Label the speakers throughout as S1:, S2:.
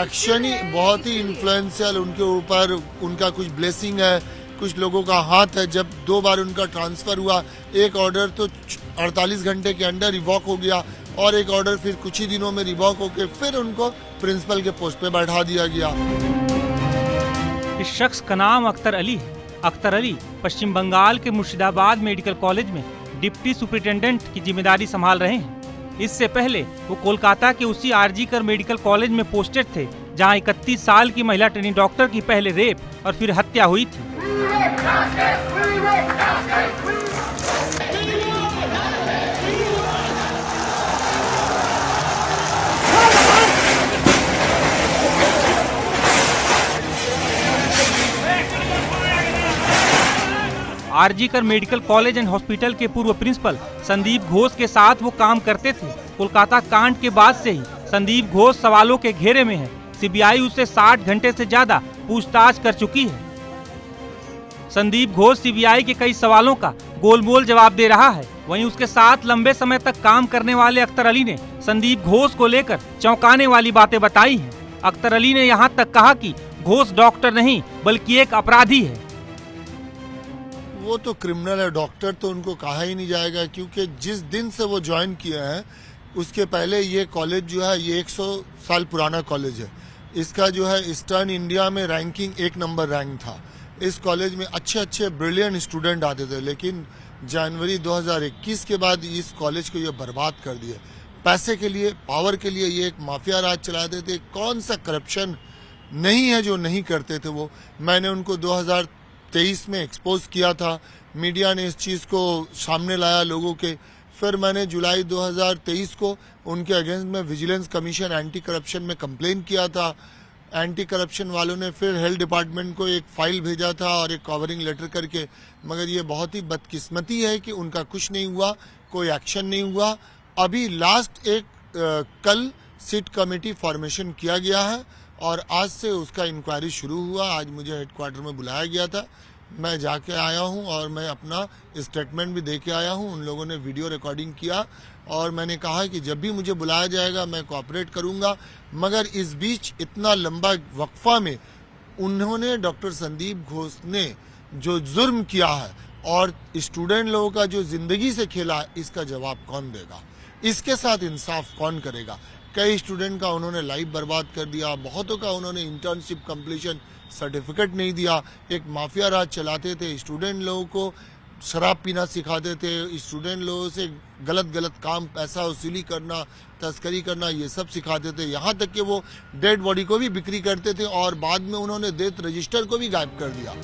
S1: Reaction ही बहुत ही influential उनके ऊपर, उनका कुछ ब्लेसिंग है, कुछ लोगों का हाथ है। जब 2 बार उनका ट्रांसफ़र हुआ, एक ऑर्डर तो 48 घंटे के अंदर रिवॉक हो गया और एक ऑर्डर फिर कुछ ही दिनों में रिवॉक होकर फिर उनको प्रिंसिपल के पोस्ट पे बैठा दिया गया।
S2: इस शख्स का नाम अख्तर अली है। अख्तर अली पश्चिम बंगाल के मुर्शिदाबाद मेडिकल कॉलेज में डिप्टी सुपरिटेंडेंट की जिम्मेदारी संभाल रहे हैं। इससे पहले वो कोलकाता के उसी आरजीकर मेडिकल कॉलेज में पोस्टेड थे, जहां 31 साल की महिला ट्रेनी डॉक्टर की पहले रेप और फिर हत्या हुई थी। RG Kar medical college and hospital के पूर्व प्रिंसिपल संदीप घोष के साथ वो काम करते थे। कोलकाता कांड के बाद से ही संदीप घोष सवालों के घेरे में है। सीबीआई उससे 60 घंटे से ज्यादा पूछताछ कर चुकी है। संदीप घोष सीबीआई के कई सवालों का गोलमोल जवाब दे रहा है। वहीं उसके साथ लंबे समय तक काम करने वाले अख्तर अली ने संदीप घोष को लेकर चौंकाने वाली बातें बताई हैं। अख्तर अली ने यहाँ तक कहा कि घोष डॉक्टर नहीं बल्कि एक अपराधी है।
S1: वो तो क्रिमिनल है, डॉक्टर तो उनको कहा ही नहीं जाएगा, क्योंकि जिस दिन से वो ज्वाइन किए हैं उसके पहले ये कॉलेज जो है ये 100 साल पुराना कॉलेज है। इसका जो है ईस्टर्न इंडिया में रैंकिंग 1 नंबर रैंक था। इस कॉलेज में अच्छे अच्छे ब्रिलियंट स्टूडेंट आते थे, लेकिन जनवरी 2021 के बाद इस कॉलेज को ये बर्बाद कर दिया। पैसे के लिए, पावर के लिए ये एक माफिया राज चलाते थे। कौन सा करप्शन नहीं है जो नहीं करते थे वो। मैंने उनको 2023 में एक्सपोज किया था, मीडिया ने इस चीज़ को सामने लाया लोगों के। फिर मैंने जुलाई 2023 को उनके अगेंस्ट में विजिलेंस कमीशन एंटी करप्शन में कंप्लेन किया था। एंटी करप्शन वालों ने फिर हेल्थ डिपार्टमेंट को एक फाइल भेजा था और एक कवरिंग लेटर करके, मगर ये बहुत ही बदकिस्मती है कि उनका कुछ नहीं हुआ, कोई एक्शन नहीं हुआ। अभी लास्ट कल सिट कमेटी फॉर्मेशन किया गया है और आज से उसका इंक्वायरी शुरू हुआ। आज मुझे हेडक्वार्टर में बुलाया गया था, मैं जाके आया हूं और मैं अपना स्टेटमेंट भी दे के आया हूं। उन लोगों ने वीडियो रिकॉर्डिंग किया और मैंने कहा कि जब भी मुझे बुलाया जाएगा मैं कोऑपरेट करूंगा। मगर इस बीच इतना लंबा वक्फा में उन्होंने डॉक्टर संदीप घोष ने जो जुर्म किया है और स्टूडेंट लोगों का जो जिंदगी से खेला है, इसका जवाब कौन देगा? इसके साथ इंसाफ कौन करेगा? कई स्टूडेंट का उन्होंने लाइफ बर्बाद कर दिया, बहुतों का उन्होंने इंटर्नशिप कंप्लीशन सर्टिफिकेट नहीं दिया। एक माफिया राज चलाते थे, स्टूडेंट लोगों को शराब पीना सिखाते थे, स्टूडेंट लोगों से गलत काम, पैसा वसूली करना, तस्करी करना, ये सब सिखाते थे। यहाँ तक कि वो डेड बॉडी को भी बिक्री करते थे और बाद में उन्होंने डेथ रजिस्टर को भी गायब कर दिया।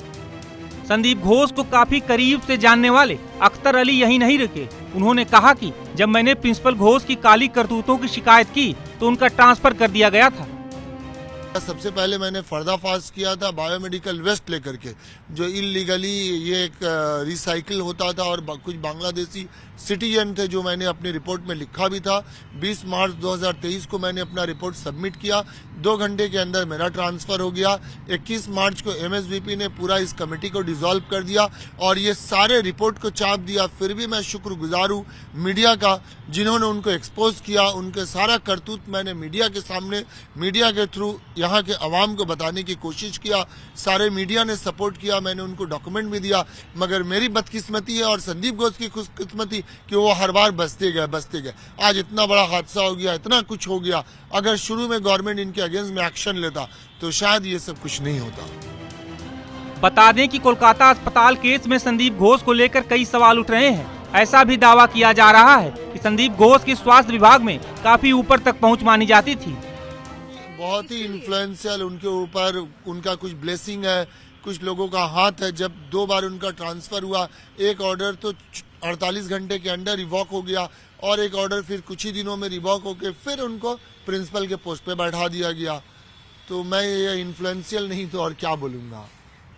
S2: संदीप घोष को काफी करीब से जानने वाले अख्तर अली यही नहीं रुके। उन्होंने कहा कि जब मैंने प्रिंसिपल घोष की काली करतूतों की शिकायत की तो उनका ट्रांसफर कर दिया गया था।
S1: सबसे पहले मैंने पर्दाफाश किया था बायोमेडिकल वेस्ट लेकर के, जो इलीगली ये एक रिसाइकिल होता था और कुछ बांग्लादेशी सिटीजन थे, जो मैंने अपनी रिपोर्ट में लिखा भी था। 20 मार्च 2023 को मैंने अपना रिपोर्ट सबमिट किया, 2 घंटे के अंदर मेरा ट्रांसफर हो गया। 21 मार्च को एमएसवीपी ने पूरा इस कमेटी को डिसॉल्व कर दिया और ये सारे रिपोर्ट को चाप दिया। फिर भी मैं शुक्रगुजार हूँ मीडिया का, जिन्होंने उनको एक्सपोज किया। उनके सारा करतूत मैंने मीडिया के सामने, मीडिया के थ्रू यहाँ के अवाम को बताने की कोशिश किया। सारे मीडिया ने सपोर्ट किया, मैंने उनको डॉक्यूमेंट भी दिया। मगर मेरी बदकिस्मती है और संदीप घोष की खुशकिस्मती कि वो हर बार बचते गए। आज इतना बड़ा हादसा हो गया, इतना कुछ हो गया। अगर शुरू में गवर्नमेंट इनके अगेंस्ट में एक्शन लेता तो शायद ये सब कुछ नहीं होता।
S2: बता दें कि कोलकाता अस्पताल केस में संदीप घोष को लेकर कई सवाल उठ रहे हैं। ऐसा भी दावा किया जा रहा है कि संदीप घोष की स्वास्थ्य विभाग में काफी ऊपर तक पहुंच मानी जाती थी।
S1: बहुत ही इन्फ्लुएंशियल उनके ऊपर, उनका कुछ ब्लेसिंग है, कुछ लोगों का हाथ है। जब 2 बार उनका ट्रांसफर हुआ, एक ऑर्डर तो 48 घंटे के अंदर रिवॉक हो गया और एक ऑर्डर फिर कुछ ही दिनों में रिवॉक होकर फिर उनको प्रिंसिपल के पोस्ट पे बैठा दिया गया। तो मैं ये इन्फ्लुएंशियल नहीं तो और क्या बोलूँगा।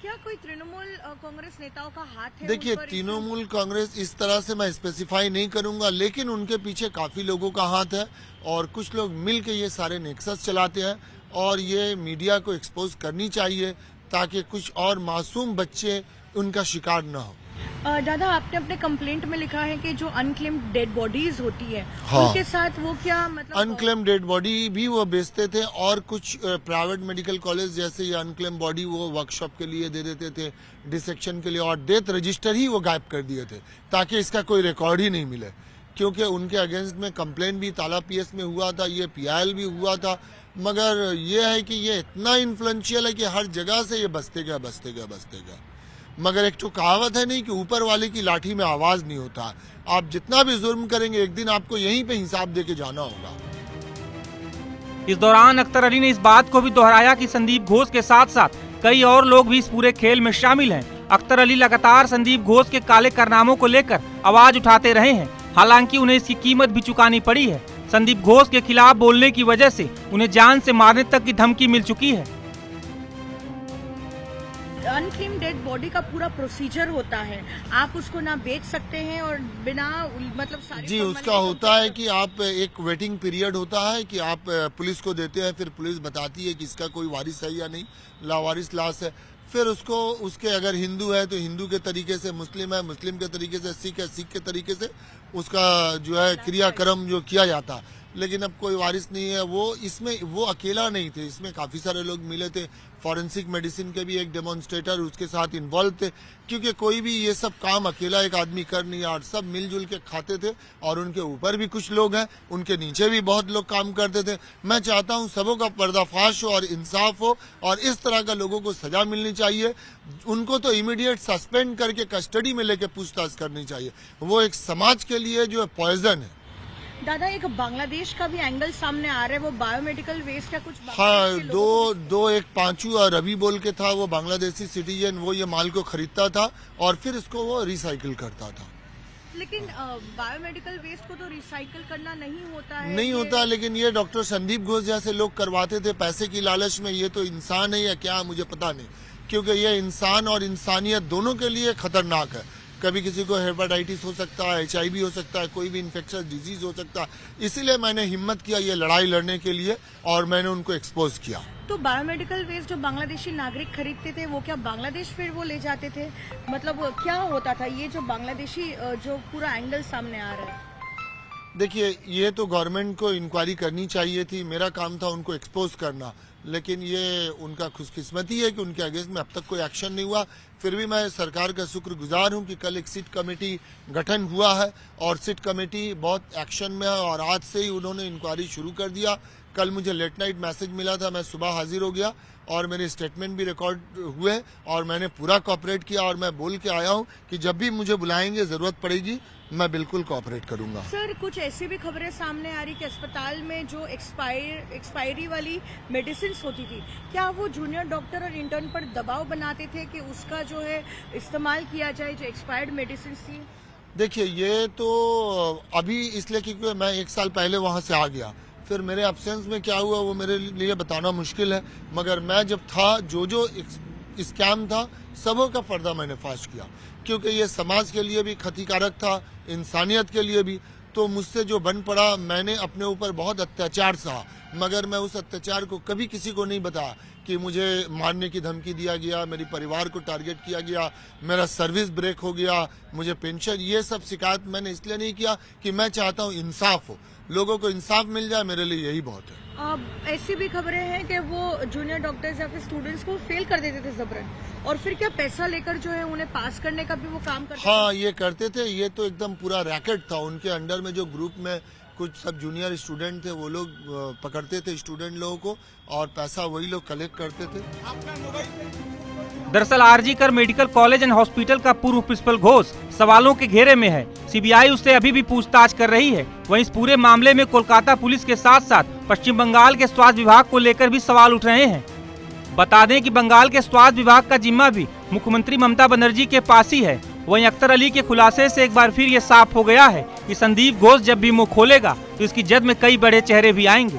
S3: क्या कोई तृणमूल कांग्रेस नेताओं का हाथ है?
S1: देखिए, तृणमूल कांग्रेस इस तरह से मैं स्पेसिफाई नहीं करूंगा, लेकिन उनके पीछे काफी लोगों का हाथ है और कुछ लोग मिल के ये सारे नेक्सस चलाते हैं और ये मीडिया को एक्सपोज करनी चाहिए ताकि कुछ और मासूम बच्चे उनका शिकार न हो।
S3: दादा, आपने अपने कंप्लेंट में लिखा है कि जो अनक्लेम्ड डेड बॉडीज होती है,
S1: हाँ।
S3: उनके साथ वो क्या मतलब
S1: अनक्लेम डेड बॉडी भी वो बेचते थे और कुछ प्राइवेट मेडिकल कॉलेज जैसे ये अनक्लेम बॉडी वो वर्कशॉप के लिए दे देते थे, डिसेक्शन के लिए, और डेथ रजिस्टर ही वो गायब कर दिए थे ताकि इसका कोई रिकॉर्ड ही नहीं मिले, क्योंकि उनके अगेंस्ट में कंप्लेन भी ताला पीएस में हुआ था, ये पीआईएल भी हुआ था, मगर ये है कि ये इतना इन्फ्लुएंशियल है कि हर जगह से ये बसते गया। मगर एक तो कहावत है नहीं कि ऊपर वाले की लाठी में आवाज नहीं होता। आप जितना भी जुर्म करेंगे एक दिन आपको यहीं पे हिसाब दे के जाना होगा।
S2: इस दौरान अख्तर अली ने इस बात को भी दोहराया कि संदीप घोष के साथ साथ कई और लोग भी इस पूरे खेल में शामिल हैं। अख्तर अली लगातार संदीप घोष के काले कारनामों को लेकर आवाज उठाते रहे हैं, हालांकि उन्हें इसकी कीमत भी चुकानी पड़ी है। संदीप घोष के खिलाफ बोलने की वजह से उन्हें जान से मारने तक की धमकी मिल चुकी है।
S3: अनक्लेम डेड बॉडी का पूरा प्रोसीजर होता है, आप उसको ना बेच सकते हैं और बिना मतलब सारी
S1: जी, उसका होता है कि आप एक वेटिंग पीरियड होता है कि आप पुलिस को देते हैं, फिर पुलिस बताती है कि इसका कोई वारिस है या नहीं, लावारिस लाश है। फिर उसको उसके अगर हिंदू है तो हिंदू के तरीके से, मुस्लिम है मुस्लिम के तरीके से, सिख है सिख के तरीके से उसका जो है क्रियाक्रम जो किया जाता है। लेकिन अब कोई वारिस नहीं है। वो इसमें वो अकेला नहीं थे, इसमें काफ़ी सारे लोग मिले थे। फॉरेंसिक मेडिसिन के भी एक डेमोन्स्ट्रेटर उसके साथ इन्वॉल्व थे, क्योंकि कोई भी ये सब काम अकेला एक आदमी कर नहीं रहा, सब मिलजुल के खाते थे। और उनके ऊपर भी कुछ लोग हैं, उनके नीचे भी बहुत लोग काम करते थे। मैं चाहता हूँ सबों का पर्दाफाश हो और इंसाफ हो, और इस तरह का लोगों को सजा मिलनी चाहिए। उनको तो इमीडिएट सस्पेंड करके कस्टडी में लेके पूछताछ करनी चाहिए। वो एक समाज के लिए जो है पॉइजन है।
S3: दादा, एक बांग्लादेश का भी एंगल सामने आ रहा है, वो बायोमेडिकल वेस्ट का कुछ
S1: हाँ, दो एक पांचू और रवि बोल के था, वो बांग्लादेशी सिटीजन, वो ये माल को खरीदता था और फिर इसको वो रिसाइकिल करता था।
S3: लेकिन बायोमेडिकल वेस्ट को तो रिसाइकिल करना नहीं होता है।
S1: नहीं होता, लेकिन ये डॉक्टर संदीप घोष जैसे लोग करवाते थे पैसे की लालच में। ये तो इंसान है या क्या मुझे पता नहीं, क्योंकि ये इंसान और इंसानियत दोनों के लिए खतरनाक है। कभी किसी को हेपेटाइटिस हो सकता है, HIV हो सकता है, कोई भी इन्फेक्शस डिजीज हो सकता है। इसीलिए मैंने हिम्मत किया ये लड़ाई लड़ने के लिए और मैंने उनको एक्सपोज किया।
S3: तो बायोमेडिकल वेस्ट जो बांग्लादेशी नागरिक खरीदते थे वो क्या बांग्लादेश फिर वो ले जाते थे, मतलब क्या होता था? ये जो बांग्लादेशी जो पूरा एंगल सामने आ रहा है,
S1: देखिए, ये तो गवर्नमेंट को इंक्वायरी करनी चाहिए थी। मेरा काम था उनको एक्सपोज करना, लेकिन ये उनका खुशकिस्मती है कि उनके अगेंस्ट में अब तक कोई एक्शन नहीं हुआ। फिर भी मैं सरकार का शुक्रगुजार हूं कि कल एक सिट कमेटी गठन हुआ है और सिट कमेटी बहुत एक्शन में है और आज से ही उन्होंने इंक्वायरी शुरू कर दिया। कल मुझे लेट नाइट मैसेज मिला था, मैं सुबह हाजिर हो गया और मेरे स्टेटमेंट भी रिकॉर्ड हुए और मैंने पूरा कोऑपरेट किया। और मैं बोल के आया हूं कि जब भी मुझे बुलाएंगे, जरूरत पड़ेगी, मैं बिल्कुल कोऑपरेट करूंगा।
S3: सर, कुछ ऐसी भी खबरें सामने आ रही कि अस्पताल में जो एक्सपायरी वाली मेडिसिन होती थी, क्या वो जूनियर डॉक्टर और इंटर्न पर दबाव बनाते थे कि उसका जो है इस्तेमाल किया जाए, जो एक्सपायर्ड मेडिसिन थी? देखिए,
S1: ये तो अभी इसलिए क्योंकि मैं 1 साल पहले वहां से आ गया, फिर मेरे एब्सेंस में क्या हुआ वो मेरे लिए बताना मुश्किल है। मगर मैं जब था, जो स्कैम था, सबों का पर्दा मैंने फाश किया, क्योंकि ये समाज के लिए भी क्षतिकारक था, इंसानियत के लिए भी। तो मुझसे जो बन पड़ा, मैंने अपने ऊपर बहुत अत्याचार सहा, मगर मैं उस अत्याचार को कभी किसी को नहीं बताया कि मुझे मारने की धमकी दिया गया, मेरे परिवार को टारगेट किया गया, मेरा सर्विस ब्रेक हो गया, मुझे पेंशन, ये सब शिकायत मैंने इसलिए नहीं किया कि मैं चाहता हूँ इंसाफ हो, लोगों को इंसाफ मिल जाए, मेरे लिए यही बहुत है।
S3: ऐसी भी खबरें हैं कि वो जूनियर डॉक्टर्स या फिर स्टूडेंट्स को फेल कर देते थे जबरन, और फिर क्या पैसा लेकर जो है उन्हें पास करने का भी वो काम करते
S1: हाँ, ये करते थे। ये तो एकदम पूरा रैकेट था। उनके अंडर में जो ग्रुप में कुछ सब जूनियर स्टूडेंट थे, वो लोग पकड़ते थे स्टूडेंट लोगों को और पैसा वही लोग कलेक्ट करते थे।
S2: दरअसल RG Kar medical college and hospital का पूर्व प्रिंसिपल घोष सवालों के घेरे में है। सीबीआई उससे अभी भी पूछताछ कर रही है। वहीं इस पूरे मामले में कोलकाता पुलिस के साथ साथ पश्चिम बंगाल के स्वास्थ्य विभाग को लेकर भी सवाल उठ रहे हैं। बता दें कि बंगाल के स्वास्थ्य विभाग का जिम्मा भी मुख्यमंत्री ममता बनर्जी के पास ही है। वहीं अख्तर अली के खुलासे से एक बार फिर ये साफ हो गया है कि संदीप घोष जब भी मुंह खोलेगा तो इसकी जद में कई बड़े चेहरे भी आएंगे।